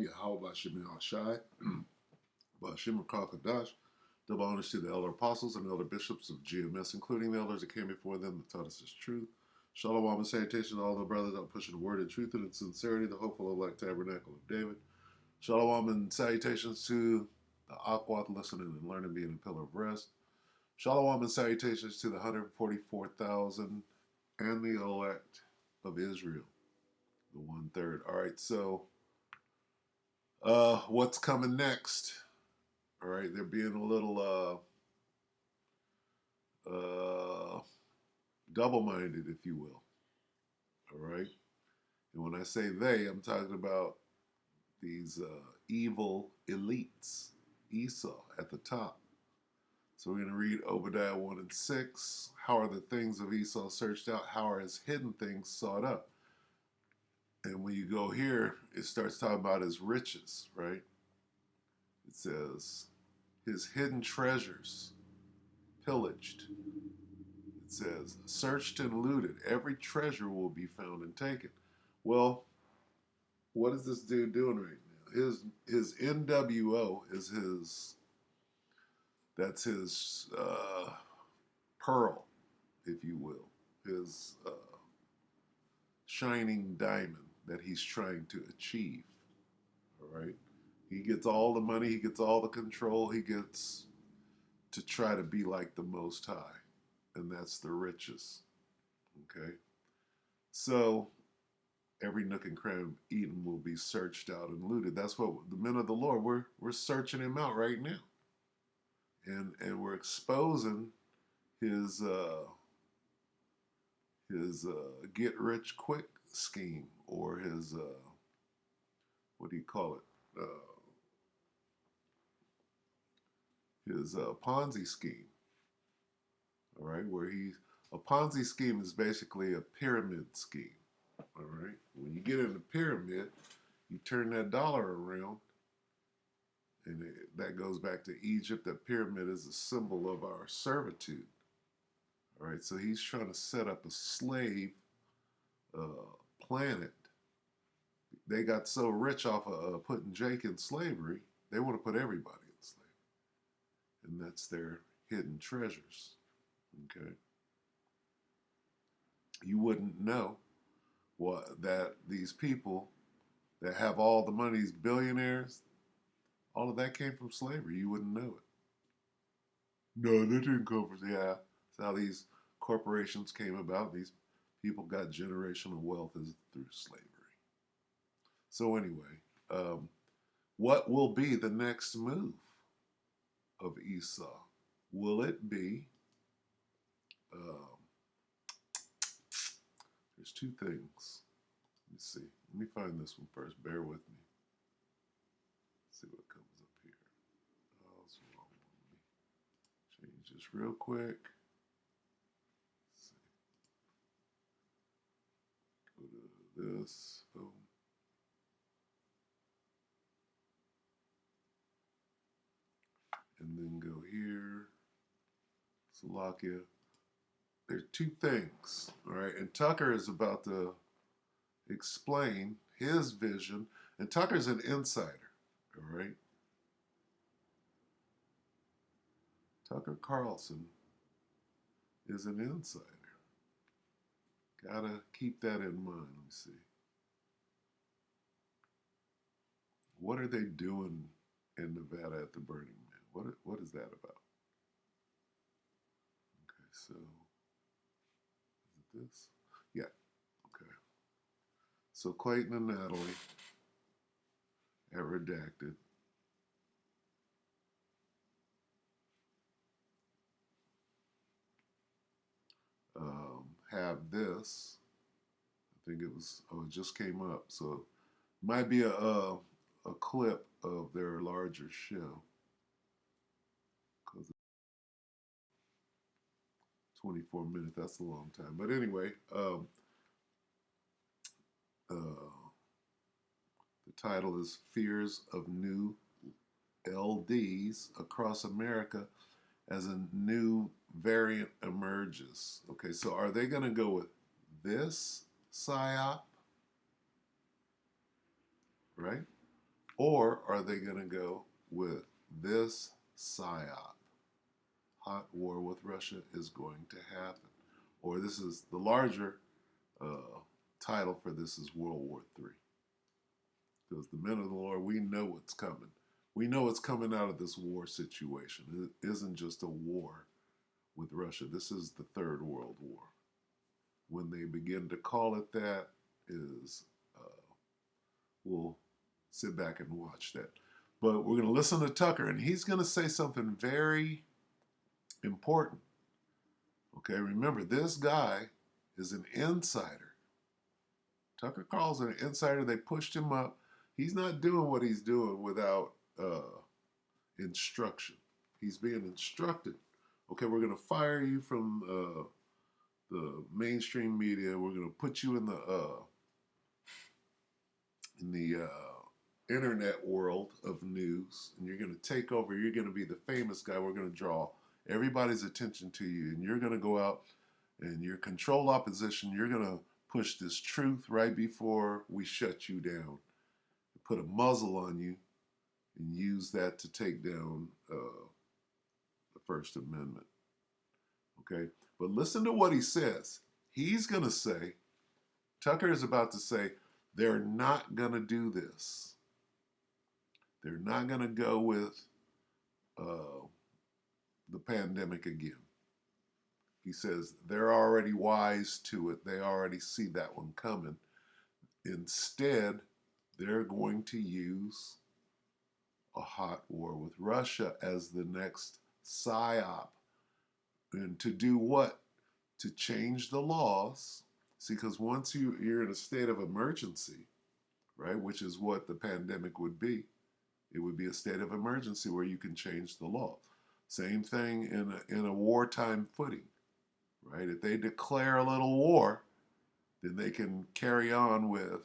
Yahweh Bashim Shai, Bashim Kakadash. Double honors to the elder apostles and elder bishops of GMS, including the elders that came before them that taught us His truth. Shalom and salutation to all the brothers out pushing the word of truth and in sincerity, the hopeful elect tabernacle of David. Shalom and salutations to the Aquat listening and learning, being a pillar of rest. Shalom and salutations to the 144,000 and the elect of Israel, the 1/3. All right, so what's coming next? All right, they're being a little double-minded, if you will. All right, and when I say they, I'm talking about these evil elites, Esau at the top. So we're going to read Obadiah 1 and 6. How are the things of Esau searched out? How are his hidden things sought up? And when you go here, it starts talking about his riches, right? It says, his hidden treasures pillaged. It says, searched and looted. Every treasure will be found and taken. Well, what is this dude doing right now? His NWO is that's his pearl, if you will. His shining diamond that he's trying to achieve. All right? He gets all the money, he gets all the control, he gets to try to be like the Most High, and that's the riches. Okay? So, every nook and cranny of Eden will be searched out and looted. That's what the men of the Lord, we're searching him out right now. And we're exposing his get rich quick scheme, or his what do you call it? His Ponzi scheme. All right, where a Ponzi scheme is basically a pyramid scheme. All right, when you get in the pyramid, you turn that dollar around, and that goes back to Egypt. That pyramid is a symbol of our servitude. All right, so he's trying to set up a slave planet. They got so rich off of putting Jake in slavery, they want to put everybody in slavery. And that's their hidden treasures. Okay? You wouldn't know that these people that have all the money, these billionaires, all of that came from slavery. You wouldn't know it. No, that didn't come from, yeah. That's how these corporations came about. These people got generational wealth through slavery. So anyway, what will be the next move of Esau? Will it be, there's two things. Let me see. Let me find this one first. Bear with me. Let's see what comes up here. Oh, what's wrong with me? Change this real quick. Let's see. Go to this. Boom. And then go here. Slovakia. There's two things, all right? And Tucker is about to explain his vision. And Tucker's an insider, all right? Tucker Carlson is an insider. Gotta keep that in mind. Let me see. What are they doing in Nevada at the Burning Man? What is that about? Okay, so is it this? Yeah. Okay. So Clayton and Natalie at Redacted have this. I think it was, oh, it just came up. So it might be a clip of their larger show. Because 24 minutes, that's a long time. But anyway, the title is Fears of New LDs Across America as a New Variant Emerges. Okay, so are they going to go with this PSYOP? Right? Or are they going to go with this psyop? Hot war with Russia is going to happen. Or this is the larger uh, title for this is World War III. Because the men of the Lord, we know what's coming. We know what's coming out of this war situation. It isn't just a war with Russia. This is the Third World War. When they begin to call it that, is we'll sit back and watch that. But we're going to listen to Tucker, and he's going to say something very important. Okay, remember, this guy is an insider. Tucker Carlson an insider. They pushed him up. He's not doing what he's doing without instruction. He's being instructed. Okay, we're going to fire you from the mainstream media. We're going to put you in the internet world of news, and you're going to take over. You're going to be the famous guy. We're going to draw everybody's attention to you, and you're going to go out and your control opposition. You're going to push this truth right before we shut you down, put a muzzle on you, and use that to take down the First Amendment. Okay, but listen to what he says. He's going to say, Tucker is about to say, they're not going to do this. They're not going to go with the pandemic again. He says they're already wise to it. They already see that one coming. Instead, they're going to use a hot war with Russia as the next psyop. And to do what? To change the laws. See, because once you're in a state of emergency, right, which is what the pandemic would be, it would be a state of emergency where you can change the law. Same thing in a wartime footing, right? If they declare a little war, then they can carry on with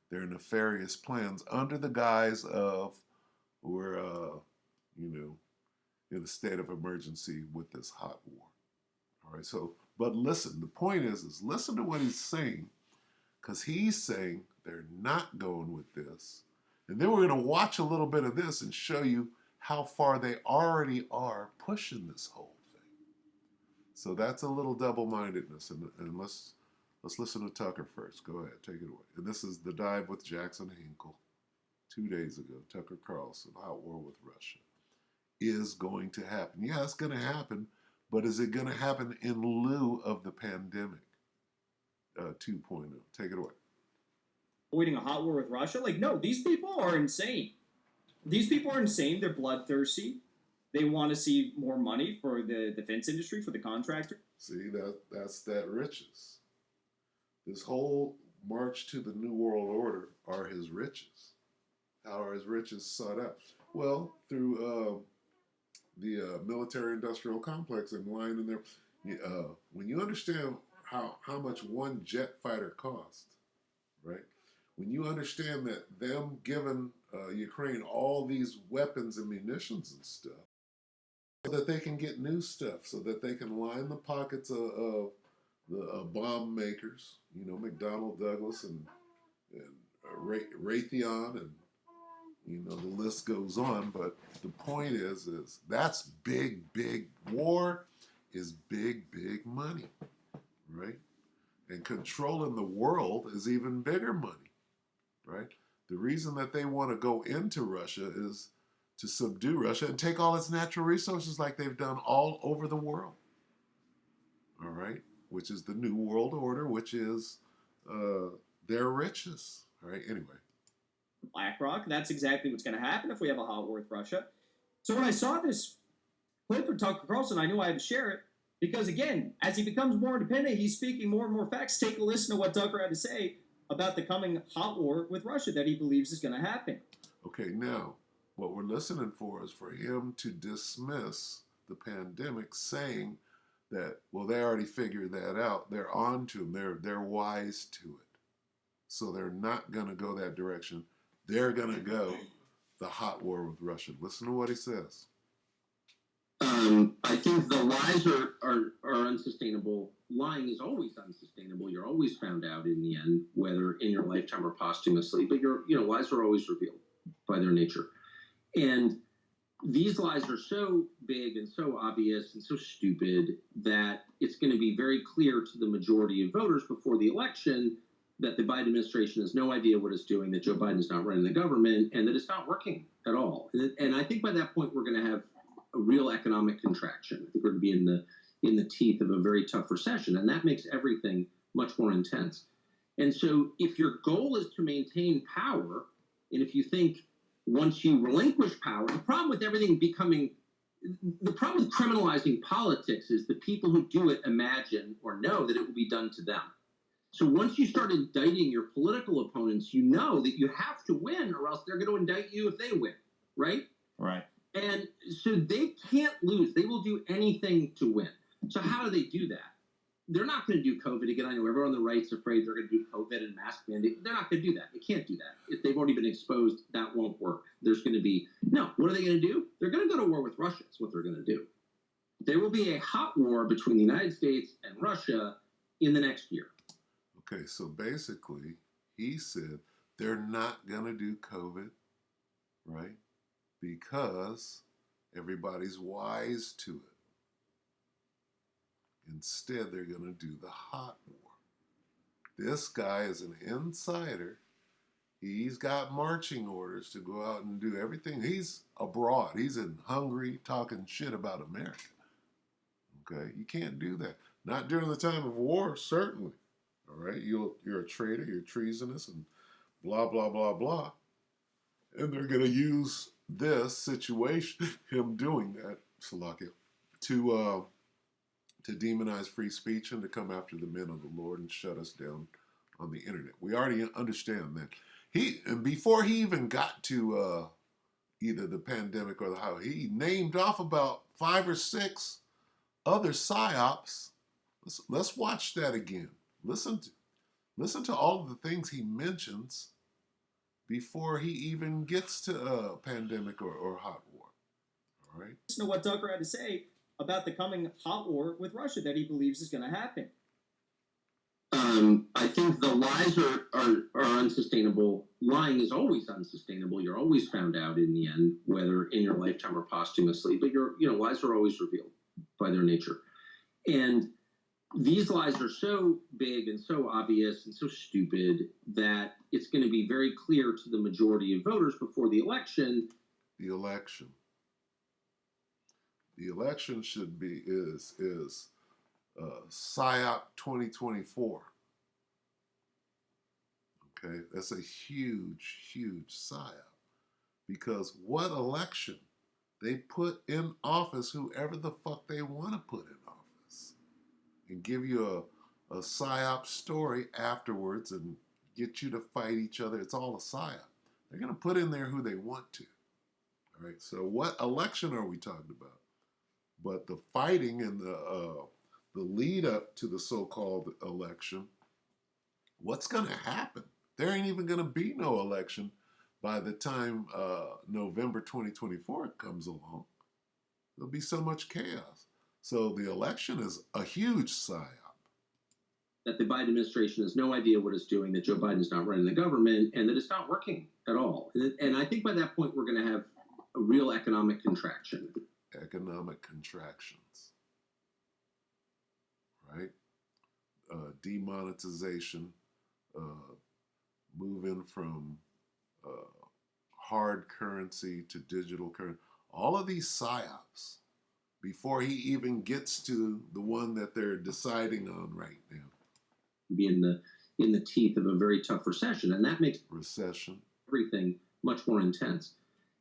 their nefarious plans under the guise of we're, in a state of emergency with this hot war. All right, so, but listen, the point is listen to what he's saying, because he's saying they're not going with this. And then we're going to watch a little bit of this and show you how far they already are pushing this whole thing. So that's a little double-mindedness, and let's listen to Tucker first. Go ahead, take it away. And this is The Dive with Jackson Hinkle. 2 days ago, Tucker Carlson, hot war with Russia, is going to happen. Yeah, it's going to happen, but is it going to happen in lieu of the pandemic 2.0? Take it away. Avoiding a hot war with Russia? Like, no, these people are insane. These people are insane. They're bloodthirsty. They want to see more money for the defense industry, for the contractor. See, that's that riches. This whole march to the New World Order are his riches. How are his riches sought out? Well, through the military-industrial complex and lying in there. When you understand how much one jet fighter cost, right? When you understand that them giving Ukraine all these weapons and munitions and stuff, so that they can get new stuff, so that they can line the pockets of the bomb makers, McDonnell Douglas and Raytheon, and the list goes on. But the point is that's big war is big money, right? And controlling the world is even bigger money, right? The reason that they want to go into Russia is to subdue Russia and take all its natural resources like they've done all over the world, all right? Which is the New World Order, which is their riches, all right? Anyway. BlackRock, that's exactly what's going to happen if we have a hot war with Russia. So when I saw this clip of Tucker Carlson, I knew I had to share it because, again, as he becomes more independent, he's speaking more and more facts. Take a listen to what Tucker had to say about the coming hot war with Russia that he believes is going to happen. Okay, now, what we're listening for is for him to dismiss the pandemic, saying that, well, they already figured that out. They're on to them. They're wise to it. So they're not going to go that direction. They're going to go the hot war with Russia. Listen to what he says. I think the lies are unsustainable. Lying is always unsustainable. You're always found out in the end, whether in your lifetime or posthumously. But lies are always revealed. by their nature. And these lies are so big and so obvious and so stupid that it's going to be very clear to the majority of voters before the election that the Biden administration has no idea what it's doing, that Joe Biden is not running the government, and that it's not working at all. And I think by that point we're going to have a real economic contraction. I think we're going to be in the teeth of a very tough recession, and that makes everything much more intense. And so, if your goal is to maintain power, and if you think once you relinquish power, the problem with criminalizing politics is the people who do it imagine or know that it will be done to them. So once you start indicting your political opponents, you know that you have to win or else they're going to indict you if they win, right? Right. And so they can't lose. They will do anything to win. So how do they do that? They're not going to do COVID again. I know everyone on the right's afraid they're going to do COVID and mask mandate. They're not going to do that. They can't do that. If they've already been exposed, that won't work. There's going to be, no, what are they going to do? They're going to go to war with Russia. That's what they're going to do. There will be a hot war between the United States and Russia in the next year. Okay, so basically, he said they're not going to do COVID, right? Because everybody's wise to it. Instead, they're going to do the hot war. This guy is an insider. He's got marching orders to go out and do everything. He's abroad. He's in Hungary talking shit about America. Okay, you can't do that. Not during the time of war, certainly. All right, you're a traitor, you're treasonous, and blah, blah, blah, blah. And they're going to use this situation, him doing that, Salakia, to demonize free speech and to come after the men of the Lord and shut us down on the internet. We already understand that. And before he even got to either the pandemic or the how, he named off about 5 or 6 other psyops. Let's watch that again. Listen to all of the things he mentions before he even gets to pandemic or hot war. All right. Listen to what Tucker had to say about the coming hot war with Russia that he believes is going to happen. I think the lies are unsustainable. Lying is always unsustainable. You're always found out in the end, whether in your lifetime or posthumously. But lies are always revealed by their nature. And these lies are so big and so obvious and so stupid that it's going to be very clear to the majority of voters before the election. The election should be is PSYOP 2024. Okay, that's a huge, huge PSYOP, because what election? They put in office whoever the fuck they want to put in office, and give you a PSYOP story afterwards and get you to fight each other. It's all a PSYOP. They're going to put in there who they want to. All right, so what election are we talking about? But the fighting and the lead up to the so-called election, what's going to happen? There ain't even going to be no election by the time November 2024 comes along. There'll be so much chaos. So the election is a huge psyop. That the Biden administration has no idea what it's doing, that Joe Biden is not running the government, and that it's not working at all. And I think by that point we're going to have a real economic contraction. Economic contractions, right? Demonetization, moving from hard currency to digital currency. All of these psyops before he even gets to the one that they're deciding on right now. Be in the teeth of a very tough recession, and that makes everything much more intense.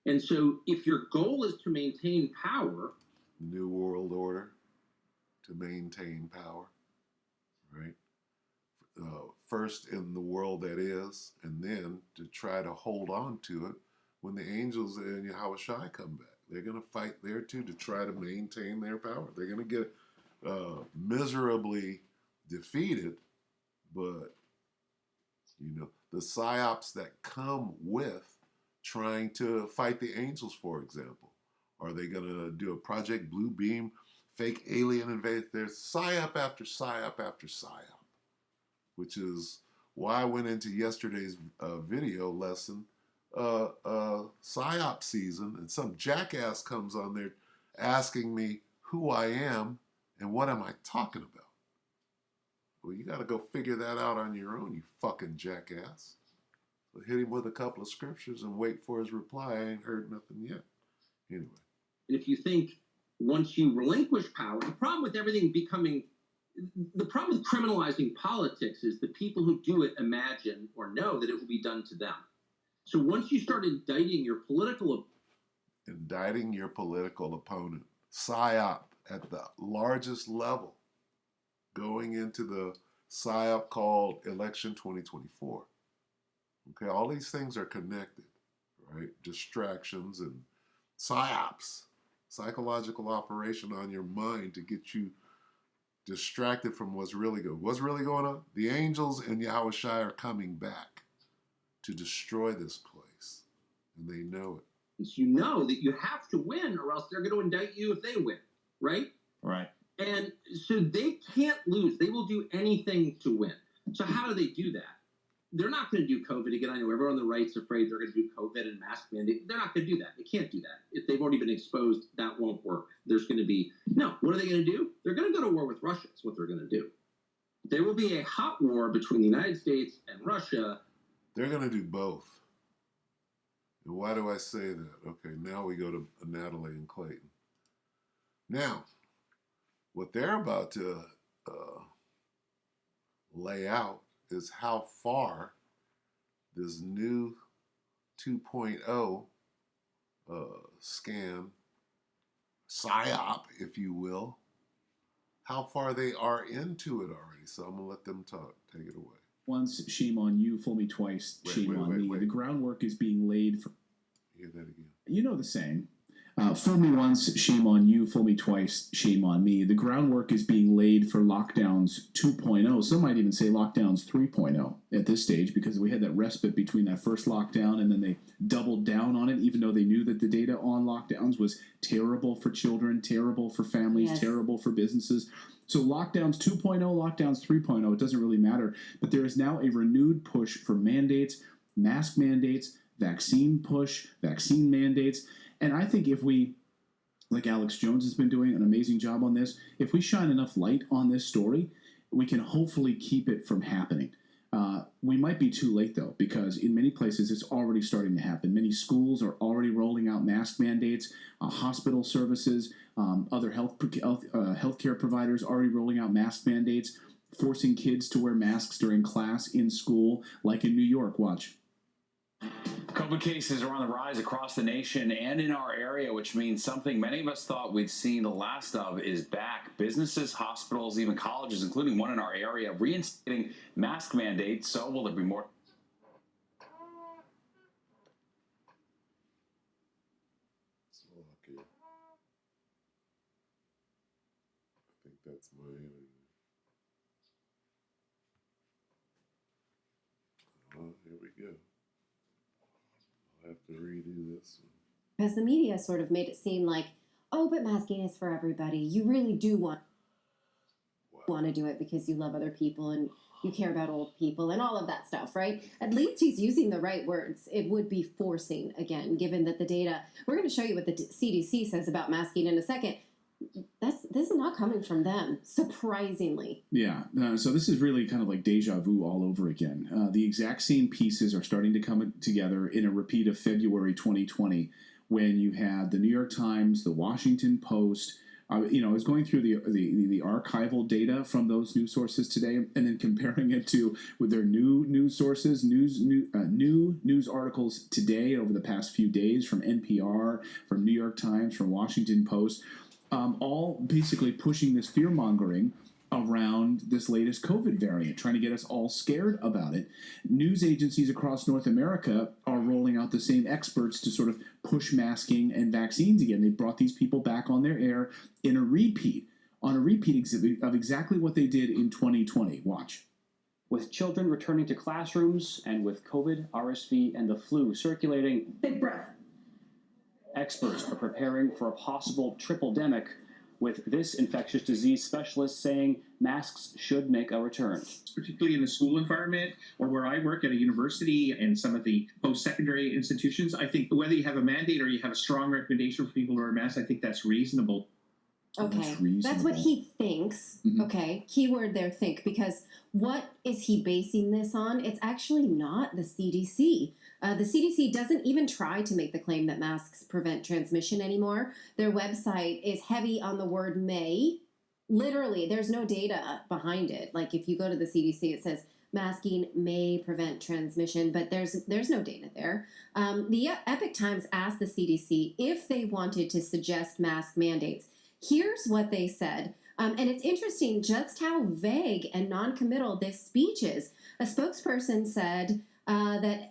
And so, if your goal is to maintain power, New World Order, to maintain power, right? First in the world that is, and then to try to hold on to it when the angels and Yahushua come back. They're going to fight there too to try to maintain their power. They're going to get miserably defeated, but the psyops that come with trying to fight the angels, for example. Are they going to do a Project Blue Beam, fake alien invasion? There's psyop after psyop after psyop, which is why I went into yesterday's video lesson psyop season, and some jackass comes on there asking me who I am and what am I talking about. Well, you got to go figure that out on your own, you fucking jackass. So hit him with a couple of scriptures and wait for his reply. I ain't heard nothing yet. Anyway. And if you think once you relinquish power, the problem with the problem with criminalizing politics is the people who do it imagine or know that it will be done to them. So once you start indicting your political opponent, PSYOP at the largest level, going into the PSYOP called Election 2024. Okay, all these things are connected, right? Distractions and PSYOPs, psychological operation on your mind to get you distracted from what's really going on. What's really going on? The angels and Yahushua are coming back to destroy this place, and they know it. You know that you have to win, or else they're going to indict you if they win, right? Right. And so they can't lose. They will do anything to win. So how do they do that? They're not going to do COVID again. I know everyone on the right's afraid they're going to do COVID and mask mandate. They're not going to do that. They can't do that. If they've already been exposed, that won't work. There's going to be, no, what are they going to do? They're going to go to war with Russia. That's what they're going to do. There will be a hot war between the United States and Russia. They're going to do both. And why do I say that? Okay, now we go to Natalie and Clayton. Now, what they're about to lay out is how far this new 2.0 scan, PSYOP, if you will, how far they are into it already. So I'm going to let them talk. Take it away. Once, shame on you. Fool me twice, shame on me. The groundwork is being laid for... Hear that again. You know the saying. Fool me once, shame on you. Fool me twice, shame on me. The groundwork is being laid for lockdowns 2.0. Some might even say lockdowns 3.0 at this stage, because we had that respite between that first lockdown and then they doubled down on it, even though they knew that the data on lockdowns was terrible for children, terrible for families, Yes. terrible for businesses. So lockdowns 2.0, lockdowns 3.0, it doesn't really matter. But there is now a renewed push for mandates, mask mandates, vaccine push, vaccine mandates. And I think if we, like Alex Jones has been doing an amazing job on this, if we shine enough light on this story, we can hopefully keep it from happening. We might be too late, though, because in many places it's already starting to happen. Many schools are already rolling out mask mandates, hospital services, other healthcare providers already rolling out mask mandates, forcing kids to wear masks during class in school, like in New York. Watch. COVID cases are on the rise across the nation and in our area, which means something many of us thought we'd seen the last of is back. Businesses, hospitals, even colleges, including one in our area, reinstating mask mandates. So will there be more? Okay. I think that's my interview. Here we go. I'll have to redo this one. Because the media sort of made it seem like, oh, but masking is for everybody. You really do want to do it because you love other people and you care about old people and all of that stuff, right? At least he's using the right words. It would be forcing, again, given that the data, we're going to show you what the CDC says about masking in a second. This is not coming from them, surprisingly. Yeah, so this is really kind of like deja vu all over again. The exact same pieces are starting to come together in a repeat of February 2020, when you had the New York Times, the Washington Post. I was going through the archival data from those news sources today, and then comparing it to with their new news sources, new news articles today over the past few days from NPR, from New York Times, from Washington Post. All basically pushing this fear-mongering around this latest COVID variant, trying to get us all scared about it. News agencies across North America are rolling out the same experts to sort of push masking and vaccines again. They brought these people back on their air in a repeat exhibit of exactly what they did in 2020. Watch. With children returning to classrooms and with COVID, RSV, and the flu circulating, Big breath. experts are preparing for a possible triple-demic with this infectious disease specialist saying masks should make a return. Particularly in the school environment or where I work at a university and some of the post-secondary institutions, I think whether you have a mandate or you have a strong recommendation for people to wear masks, I think that's reasonable. Okay, That's that's what reasonable. he thinks. Mhm. Okay, keyword there, think, because what is he basing this on? It's actually not the CDC. The CDC doesn't even try to make the claim that masks prevent transmission anymore. Their website is heavy on the word may. Literally, there's no data behind it. Like if you go to the CDC, it says masking may prevent transmission, but there's no data there. The Epic Times asked the CDC if they wanted to suggest mask mandates. Here's what they said. And it's interesting just how vague and non-committal this speech is. A spokesperson said that,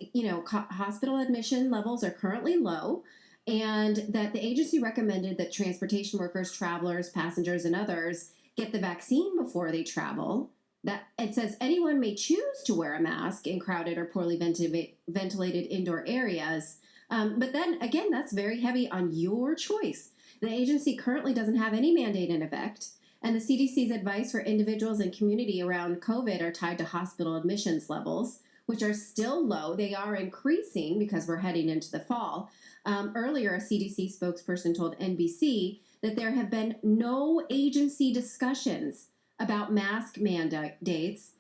hospital admission levels are currently low and that the agency recommended that transportation workers, travelers, passengers, and others get the vaccine before they travel. That it says anyone may choose to wear a mask in crowded or poorly ventilated indoor areas. But then again, that's very heavy on your choice. The agency currently doesn't have any mandate in effect, and the CDC's advice for individuals and community around COVID are tied to hospital admissions levels, which are still low. They are increasing because we're heading into the fall. Earlier, a CDC spokesperson told NBC that there have been no agency discussions about mask mandates,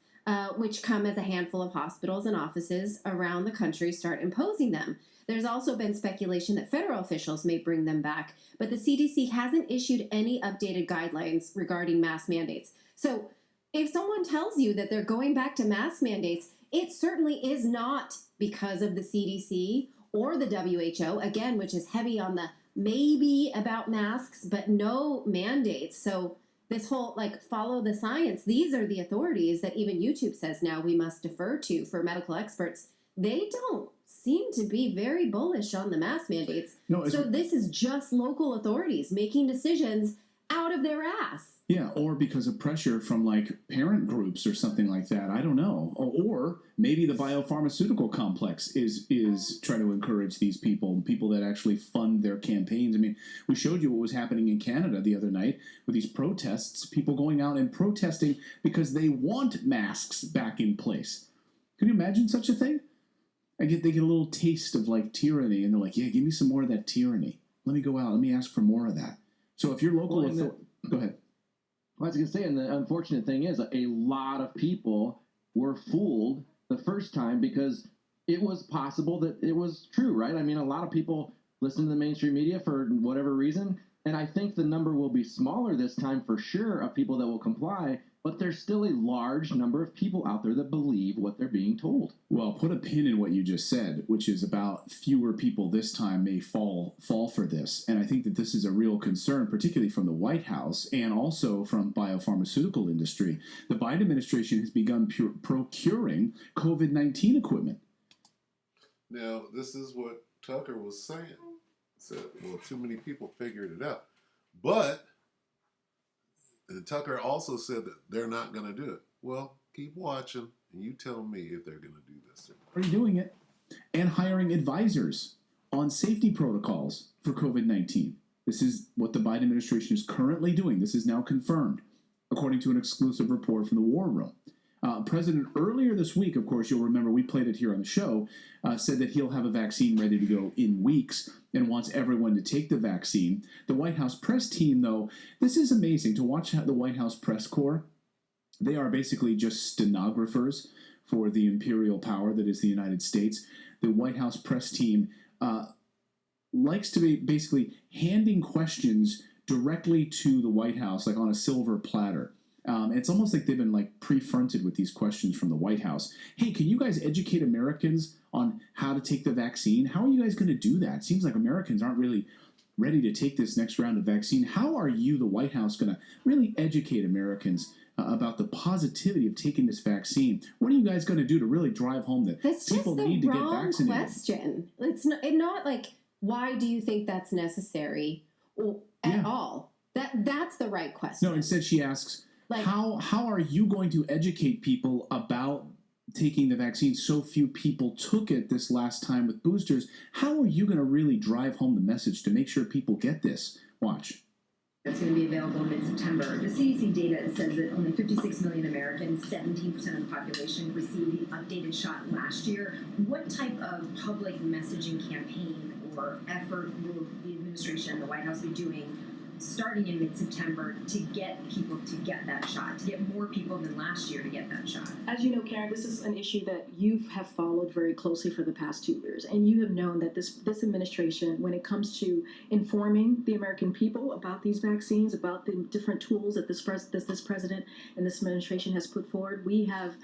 which come as a handful of hospitals and offices around the country start imposing them. There's also been speculation that federal officials may bring them back, but the CDC hasn't issued any updated guidelines regarding mask mandates. So if someone tells you that they're going back to mask mandates, it certainly is not because of the CDC or the WHO, again, which is heavy on the maybe about masks, but no mandates. So this whole follow the science, these are the authorities that even YouTube says now we must defer to for medical experts. They don't seem to be very bullish on the mask mandates. No, So this is just local authorities making decisions out of their ass. Yeah, or because of pressure from parent groups or something like that. I don't know. Or maybe the biopharmaceutical complex is trying to encourage these people that actually fund their campaigns. I mean, we showed you what was happening in Canada the other night with these protests, people going out and protesting because they want masks back in place. Can you imagine such a thing? They get a little taste of tyranny, and they're like, yeah, give me some more of that tyranny. Let me go out. Let me ask for more of that. So if your local go ahead. Well, I was going to say, and the unfortunate thing is, a lot of people were fooled the first time because it was possible that it was true, right? I mean, a lot of people listen to the mainstream media for whatever reason, and I think the number will be smaller this time for sure of people that will comply, but there's still a large number of people out there that believe what they're being told. Well, put a pin in what you just said, which is about fewer people this time may fall for this. And I think that this is a real concern, particularly from the White House and also from biopharmaceutical industry. The Biden administration has begun procuring COVID-19 equipment. Now, this is what Tucker was saying. Said, well, too many people figured it out. But Tucker also said that they're not going to do it. Well, keep watching, and you tell me if they're going to do this. Are you doing it? And hiring advisors on safety protocols for COVID-19. This is what the Biden administration is currently doing. This is now confirmed, according to an exclusive report from the War Room. President earlier this week, of course, you'll remember we played it here on the show, said that he'll have a vaccine ready to go in weeks and wants everyone to take the vaccine. The White House press team, though, this is amazing to watch the White House press corps. They are basically just stenographers for the imperial power that is the United States. The White House press team likes to be basically handing questions directly to the White House, like on a silver platter. It's almost like they've been pre-fronted with these questions from the White House. Hey, can you guys educate Americans on how to take the vaccine? How are you guys going to do that? It seems like Americans aren't really ready to take this next round of vaccine. How are you, the White House, going to really educate Americans about the positivity of taking this vaccine? What are you guys going to do to really drive home that That's people just the need to get wrong vaccinated? question. It's not why do you think that's necessary at all? That's the right question. No, instead she asks, how are you going to educate people about taking the vaccine? So few people took it this last time with boosters. How are you going to really drive home the message to make sure people get this? Watch. That's going to be available mid-September. The CDC data says that only 56 million Americans, 17% of the population, received the updated shot last year. What type of public messaging campaign or effort will the administration and the White House be doing starting in mid-September to get people to get that shot, to get more people than last year to get that shot? As you know, Karen, this is an issue that you have followed very closely for the past 2 years, and you have known that this administration, when it comes to informing the American people about these vaccines, about the different tools that this president and this administration has put forward, we have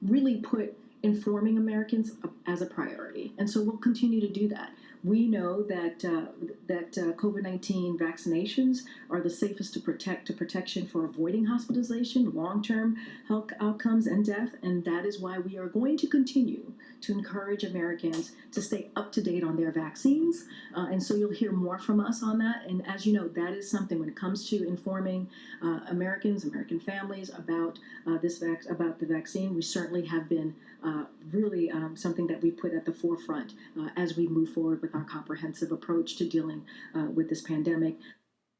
really put informing Americans as a priority, and so we'll continue to do that. We know that COVID-19 vaccinations are the safest to protection for avoiding hospitalization, long-term health outcomes, and death, and that is why we are going to continue to encourage Americans to stay up to date on their vaccines, and so you'll hear more from us on that. And as you know, that is something when it comes to informing Americans, American families about about the vaccine. We certainly have been really something that we put at the forefront as we move forward with our comprehensive approach to dealing with this pandemic.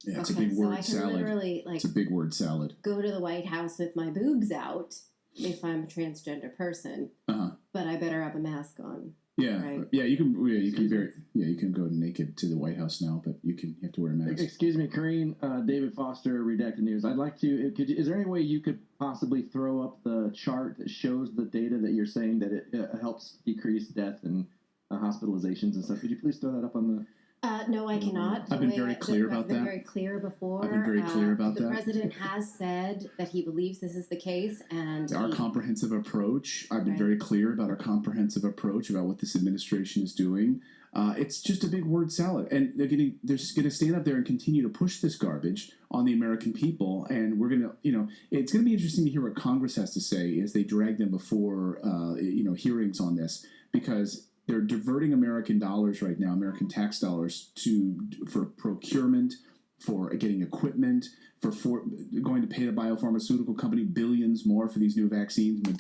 Yeah, it's Okay, a big so word I can salad. literally It's a big word salad. go to the White House with my boobs out if I'm a transgender person, Uh-huh. but I better have a mask on. Yeah, Right. yeah. You can go naked to the White House now, but you have to wear a mask. Excuse me, Karine, David Foster, Redacted News. I'd like to. Is there any way you could possibly throw up the chart that shows the data that you're saying that it helps decrease death and hospitalizations and stuff? Could you please throw that up on the? No, I cannot. I've been very clear about I've been that. very clear before. I've been very clear about the that. president has said that he believes this is the case, and Our comprehensive approach. I've been Right. very clear about our comprehensive approach about what this administration is doing. It's just a big word salad, and they're going to stand up there and continue to push this garbage on the American people. And we're going to, it's going to be interesting to hear what Congress has to say as they drag them before, hearings on this, because they're diverting American dollars right now, American tax dollars, for procurement, for getting equipment, for going to pay the biopharmaceutical company billions more for these new vaccines. For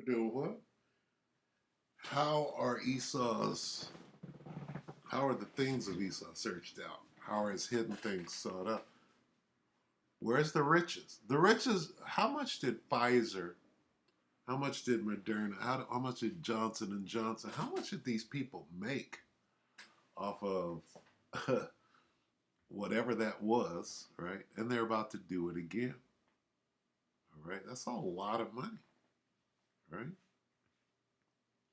doing what? How are the things of Esau searched out? How are his hidden things sought up? Where's the riches? The riches, how much did Pfizer, how much did Moderna, how much did Johnson & Johnson, how much did these people make off of whatever that was, right? And they're about to do it again. All right? That's a lot of money, right?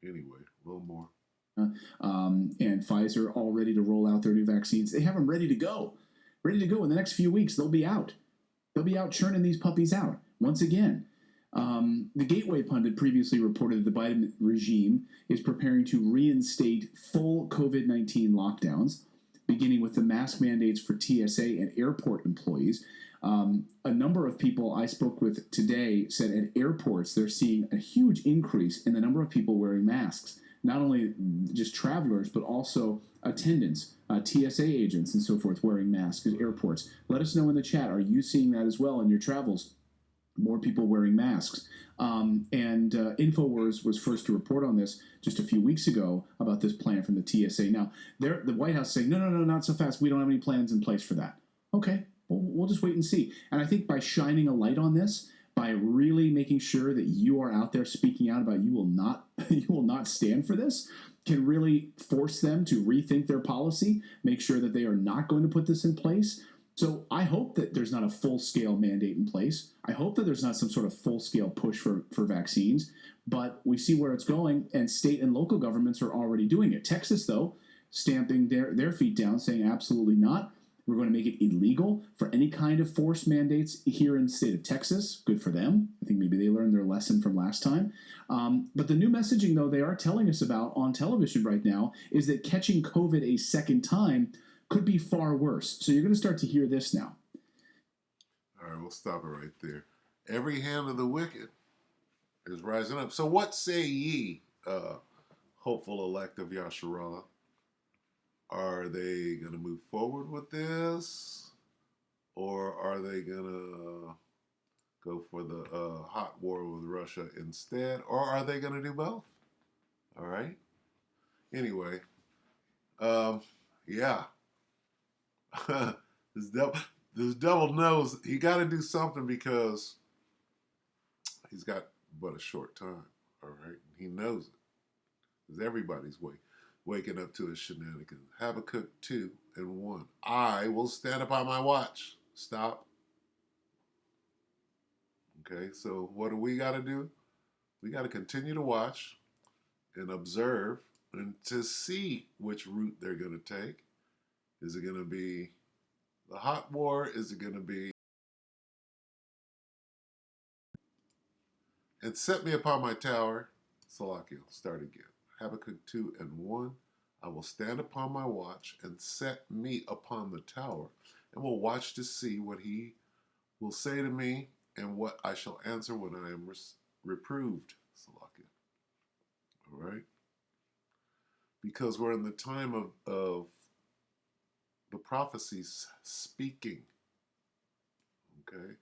Anyway, a little more. And Pfizer all ready to roll out their new vaccines. They have them ready to go. Ready to go in the next few weeks. They'll be out. They'll be out churning these puppies out once again. The Gateway pundit previously reported that the Biden regime is preparing to reinstate full COVID-19 lockdowns, beginning with the mask mandates for TSA and airport employees. A number of people I spoke with today said at airports they're seeing a huge increase in the number of people wearing masks. Not only just travelers, but also attendants, TSA agents, and so forth wearing masks at airports. Let us know in the chat. Are you seeing that as well in your travels? More people wearing masks. InfoWars was first to report on this just a few weeks ago about this plan from the TSA. Now, the White House saying, no, not so fast. We don't have any plans in place for that. Okay, well, we'll just wait and see. And I think by shining a light on this, by really making sure that you are out there speaking out about you will not stand for this, can really force them to rethink their policy, make sure that they are not going to put this in place. So I hope that there's not a full-scale mandate in place. I hope that there's not some sort of full-scale push for vaccines, but we see where it's going, and state and local governments are already doing it. Texas, though, stamping their feet down, saying absolutely not. We're going to make it illegal for any kind of forced mandates here in the state of Texas. Good for them. I think maybe they learned their lesson from last time. But the new messaging, though, they are telling us about on television right now is that catching COVID a second time could be far worse. So you're going to start to hear this now. All right, we'll stop it right there. Every hand of the wicked is rising up. So what say ye, hopeful elect of Yasharallah? Are they going to move forward with this? Or are they going to go for the hot war with Russia instead? Or are they going to do both? All right. Anyway, yeah. this devil knows he got to do something because he's got but a short time. All right, he knows it because everybody's waking up to his shenanigans. Habakkuk 2:1. I will stand upon my watch. Stop. Okay, so what do we got to do? We got to continue to watch and observe and to see which route they're going to take. Is it going to be the hot war? Is it going to be and set me upon my tower? Salakia, start again. Habakkuk 2:1. I will stand upon my watch and set me upon the tower, and will watch to see what he will say to me and what I shall answer when I am reproved. Salakia. All right? Because we're in the time of the prophecies speaking. Okay?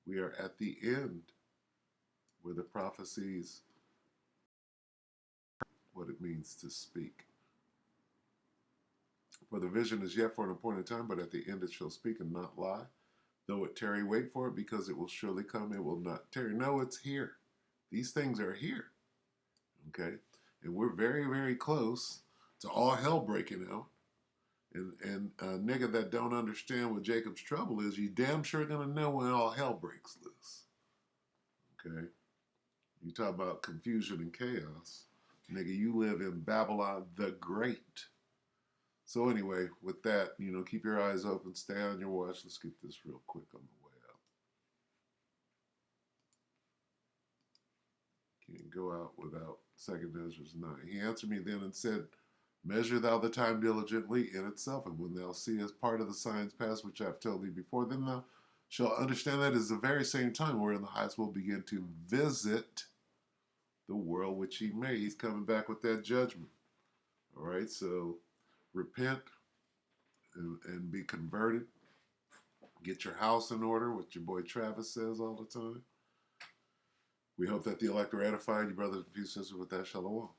We are at the end where the prophecies, what it means to speak. For the vision is yet for an appointed time, but at the end it shall speak and not lie. Though it tarry, wait for it, because it will surely come. It will not tarry. No, it's here. These things are here. Okay? And we're very, very close to all hell breaking out. And a nigga that don't understand what Jacob's trouble is, you damn sure gonna know when all hell breaks loose. Okay? You talk about confusion and chaos. Nigga, you live in Babylon the Great. So anyway, with that, keep your eyes open, stay on your watch. Let's get this real quick on the way out. Can't go out without 2 Ezra 9. He answered me then and said, measure thou the time diligently in itself, and when thou seest part of the signs pass, which I have told thee before, then thou shalt understand that it is the very same time wherein the highest will begin to visit the world which he made. He's coming back with that judgment. All right, so repent and be converted. Get your house in order, what your boy Travis says all the time. We hope that the elect are edified. You brothers and sisters, with that, shalom.